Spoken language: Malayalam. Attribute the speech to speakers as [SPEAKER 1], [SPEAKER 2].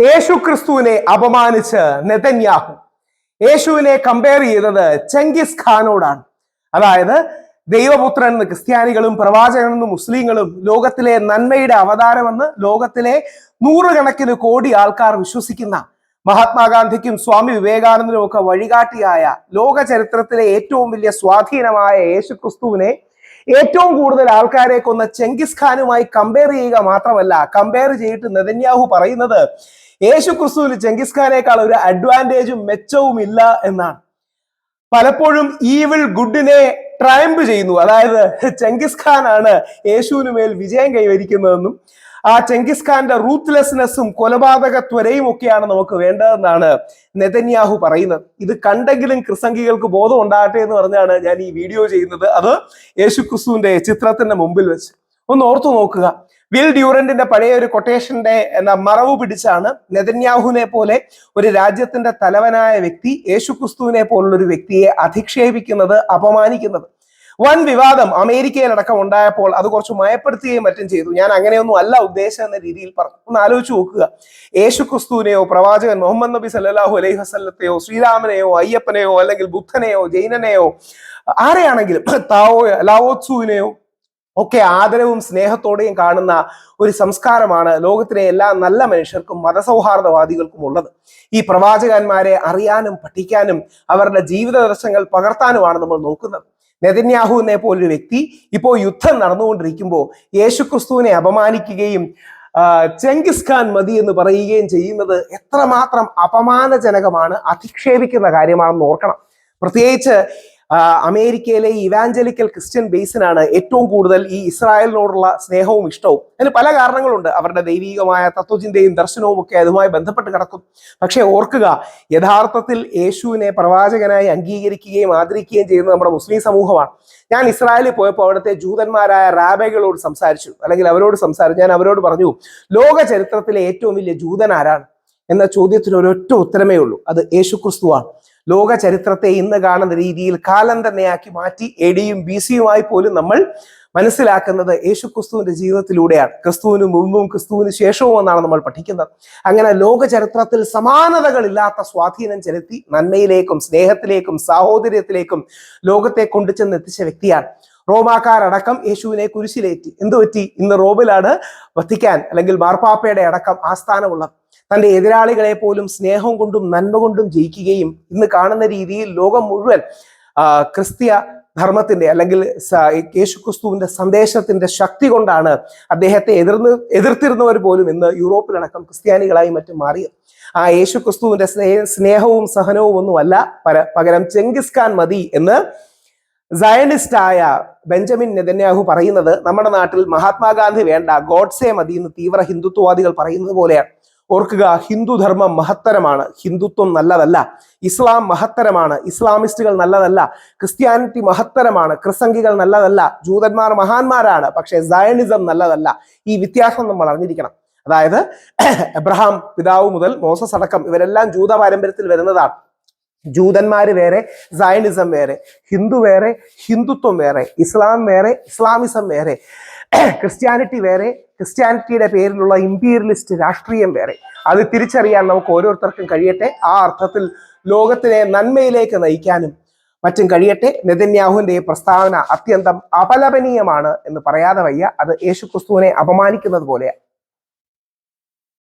[SPEAKER 1] യേശു ക്രിസ്തുവിനെ അപമാനിച്ച് നെതന്യാഹു യേശുവിനെ കമ്പയർ ചെയ്തത് ചെങ്കിസ് ഖാനോടാണ്. അതായത് ദൈവപുത്രൻ എന്ന് ക്രിസ്ത്യാനികളും പ്രവാചകൻ എന്ന് മുസ്ലിങ്ങളും ലോകത്തിലെ നന്മയുടെ അവതാരമെന്ന് ലോകത്തിലെ നൂറുകണക്കിന് കോടി ആൾക്കാർ വിശ്വസിക്കുന്ന മഹാത്മാഗാന്ധിക്കും സ്വാമി വിവേകാനന്ദനും ഒക്കെ വഴികാട്ടിയായ ലോക ചരിത്രത്തിലെ ഏറ്റവും വലിയ സ്വാധീനമായ യേശു ക്രിസ്തുവിനെ ഏറ്റവും കൂടുതൽ ആൾക്കാരെ കൊന്ന ചെങ്കിസ് ഖാനുമായി കമ്പയർ ചെയ്യുക മാത്രമല്ല, കമ്പയർ ചെയ്തിട്ട് നെതന്യാഹു പറയുന്നത് യേശു ക്രിസ്തുവിന് ചെങ്കിസ് ഖാനേക്കാൾ ഒരു അഡ്വാൻറ്റേജും മെച്ചവും ഇല്ല എന്നാണ്. പലപ്പോഴും ഈവിൾ ഗുഡിനെ ട്രയംപ് ചെയ്യുന്നു. അതായത് ചെങ്കിസ് ഖാൻ ആണ് യേശുവിന് മേൽ വിജയം കൈവരിക്കുന്നതെന്നും ആ ചെങ്കിസ് ഖാന്റെ റൂത്ത്ലെസ്നെസ്സും കൊലപാതക ത്വരയും ഒക്കെയാണ് നമുക്ക് വേണ്ടതെന്നാണ് നെതന്യാഹു പറയുന്നത്. ഇത് കണ്ടെങ്കിലും ക്രിസംഗികൾക്ക് ബോധം ഉണ്ടാകട്ടെ എന്ന് പറഞ്ഞാണ് ഞാൻ ഈ വീഡിയോ ചെയ്യുന്നത്. അത് യേശു ക്രിസ്തുവിന്റെ ചിത്രത്തിന്റെ മുമ്പിൽ വെച്ച് ഒന്ന് ഓർത്തു നോക്കുക. വിൽ ഡ്യൂറന്റിന്റെ പഴയ ഒരു കൊട്ടേഷന്റെ മറവ് പിടിച്ചാണ് നെതന്യാഹുവിനെ പോലെ ഒരു രാജ്യത്തിന്റെ തലവനായ വ്യക്തി യേശു ക്രിസ്തുവിനെ പോലുള്ള ഒരു വ്യക്തിയെ അധിക്ഷേപിക്കുന്നത്, അപമാനിക്കുന്നത്. വൻ വിവാദം അമേരിക്കയിലടക്കം ഉണ്ടായപ്പോൾ അത് കുറച്ച് മയപ്പെടുത്തുകയും മറ്റും ചെയ്തു. ഞാൻ അങ്ങനെയൊന്നും അല്ല ഉദ്ദേശം എന്ന രീതിയിൽ പറഞ്ഞു. ഒന്ന് ആലോചിച്ച് നോക്കുക. യേശു ക്രിസ്തുവിനെയോ പ്രവാചകൻ മുഹമ്മദ് നബി സല്ലല്ലാഹു അലൈഹി വസല്ലത്തെയോ ശ്രീരാമനെയോ അയ്യപ്പനെയോ അല്ലെങ്കിൽ ബുദ്ധനെയോ ജൈനനെയോ ആരെയാണെങ്കിലും ലാവോത്സുവിനെയോ ഒക്കെ ആദരവും സ്നേഹത്തോടെയും കാണുന്ന ഒരു സംസ്കാരമാണ് ലോകത്തിലെ എല്ലാ നല്ല മനുഷ്യർക്കും മതസൗഹാർദ്ദവാദികൾക്കും ഉള്ളത്. ഈ പ്രവാചകന്മാരെ അറിയാനും പഠിക്കാനും അവരുടെ ജീവിത ദർശനങ്ങൾ പകർത്താനുമാണ് നമ്മൾ നോക്കുന്നത്. നെതന്യാഹുവിനെ പോലൊരു വ്യക്തി ഇപ്പോൾ യുദ്ധം നടന്നുകൊണ്ടിരിക്കുമ്പോൾ യേശു ക്രിസ്തുവിനെ അപമാനിക്കുകയും ചെങ്കിസ് ഖാൻ മതി എന്ന് പറയുകയും ചെയ്യുന്നത് എത്രമാത്രം അപമാനജനകമാണ്, അധിക്ഷേപിക്കുന്ന കാര്യമാണെന്ന് ഓർക്കണം. പ്രത്യേകിച്ച് അമേരിക്കയിലെ ഇവാഞ്ചലിക്കൽ ക്രിസ്ത്യൻ ബേസിനാണ് ഏറ്റവും കൂടുതൽ ഈ ഇസ്രായേലിനോടുള്ള സ്നേഹവും ഇഷ്ടവും. അതിന് പല കാരണങ്ങളുണ്ട്. അവരുടെ ദൈവികമായ തത്വചിന്തയും ദർശനവും ഒക്കെ അതുമായി ബന്ധപ്പെട്ട് കിടക്കും. പക്ഷെ ഓർക്കുക, യഥാർത്ഥത്തിൽ യേശുവിനെ പ്രവാചകനായി അംഗീകരിക്കുകയും ആദരിക്കുകയും ചെയ്യുന്നത് നമ്മുടെ മുസ്ലിം സമൂഹമാണ്. ഞാൻ ഇസ്രായേലിൽ പോയപ്പോൾ അവിടുത്തെ ജൂതന്മാരായ റാബൈകളോട് സംസാരിച്ചു, അല്ലെങ്കിൽ ഞാൻ അവരോട് പറഞ്ഞു, ലോക ചരിത്രത്തിലെ ഏറ്റവും വലിയ ജൂതൻ ആരാണ് എന്ന ചോദ്യത്തിന് ഒരൊറ്റ ഉത്തരമേ ഉള്ളൂ, അത് യേശു ക്രിസ്തുവാണ്. ലോക ചരിത്രത്തെ ഇന്ന് കാണുന്ന രീതിയിൽ കാലം തന്നെയാക്കി മാറ്റി AD-യും BC-യുമായി പോലും നമ്മൾ മനസ്സിലാക്കുന്നത് യേശു ക്രിസ്തുവിന്റെ ജീവിതത്തിലൂടെയാണ്. ക്രിസ്തുവിന് മുമ്പും ക്രിസ്തുവിന് ശേഷവും എന്നാണ് നമ്മൾ പഠിക്കുന്നത്. അങ്ങനെ ലോക ചരിത്രത്തിൽ സമാനതകളില്ലാത്ത സ്വാധീനം ചെലുത്തി നന്മയിലേക്കും സ്നേഹത്തിലേക്കും സാഹോദര്യത്തിലേക്കും ലോകത്തെ കൊണ്ടുചെന്ന് എത്തിച്ച വ്യക്തിയാണ്. റോമാക്കാരടക്കം യേശുവിനെ കുരിശിലേറ്റി. എന്തുപറ്റി? ഇന്ന് റോമിലാണ് വത്തിക്കാൻ അല്ലെങ്കിൽ മാർപ്പാപ്പയുടെ അടക്കം ആസ്ഥാനമുള്ളത്. തന്റെ എതിരാളികളെ പോലും സ്നേഹം കൊണ്ടും നന്മ കൊണ്ടും ജയിക്കുകയും ഇന്ന് കാണുന്ന രീതിയിൽ ലോകം മുഴുവൻ ക്രിസ്തീയ ധർമ്മത്തിന്റെ അല്ലെങ്കിൽ യേശു ക്രിസ്തുവിന്റെ സന്ദേശത്തിന്റെ ശക്തി കൊണ്ടാണ് അദ്ദേഹത്തെ എതിർത്തിരുന്നവർ പോലും ഇന്ന് യൂറോപ്പിലടക്കം ക്രിസ്ത്യാനികളായി മറ്റും മാറിയത്. ആ യേശു ക്രിസ്തുവിന്റെ സ്നേഹവും സഹനവും ഒന്നുമല്ല, പകരം ചെങ്കിസ് ഖാൻ മതി എന്ന് സയനിസ്റ്റായ ബെഞ്ചമിൻ നെതന്യാഹു പറയുന്നത് നമ്മുടെ നാട്ടിൽ മഹാത്മാഗാന്ധി വേണ്ട, ഗോഡ്സെ മതി എന്ന് തീവ്ര ഹിന്ദുത്വവാദികൾ പറയുന്നത് പോലെയാണ്. ഓർക്കുക, ഹിന്ദുധർമ്മം മഹത്തരമാണ്, ഹിന്ദുത്വം നല്ലതല്ല. ഇസ്ലാം മഹത്തരമാണ്, ഇസ്ലാമിസ്റ്റുകൾ നല്ലതല്ല. ക്രിസ്ത്യാനിറ്റി മഹത്തരമാണ്, ക്രിസംഗികൾ നല്ലതല്ല. ജൂതന്മാർ മഹാന്മാരാണ്, പക്ഷേ സയനിസം നല്ലതല്ല. ഈ വ്യത്യാസം നമ്മൾ അറിഞ്ഞിരിക്കണം. അതായത് എബ്രഹാം പിതാവ് മുതൽ മോസസ് അടക്കം ഇവരെല്ലാം ജൂത പാരമ്പര്യത്തിൽ വരുന്നതാണ്. ജൂതന്മാര് വേറെ, സയനിസം വേറെ, ഹിന്ദു വേറെ, ഹിന്ദുത്വം വേറെ, ഇസ്ലാം വേറെ, ഇസ്ലാമിസം വേറെ, ക്രിസ്ത്യാനിറ്റി വേറെ, ക്രിസ്ത്യാനിറ്റിയുടെ പേരിലുള്ള ഇമ്പീരിയലിസ്റ്റ് രാഷ്ട്രീയം വേറെ. അത് തിരിച്ചറിയാൻ നമുക്ക് ഓരോരുത്തർക്കും കഴിയട്ടെ. ആ അർത്ഥത്തിൽ ലോകത്തിനെ നന്മയിലേക്ക് നയിക്കാനും മറ്റും കഴിയട്ടെ. നെതന്യാഹുവിന്റെ ഈ പ്രസ്താവന അത്യന്തം അപലപനീയമാണ് എന്ന് പറയാതെ വയ്യ. അത് യേശു ക്രിസ്തുവിനെ അപമാനിക്കുന്നത് പോലെയാണ്.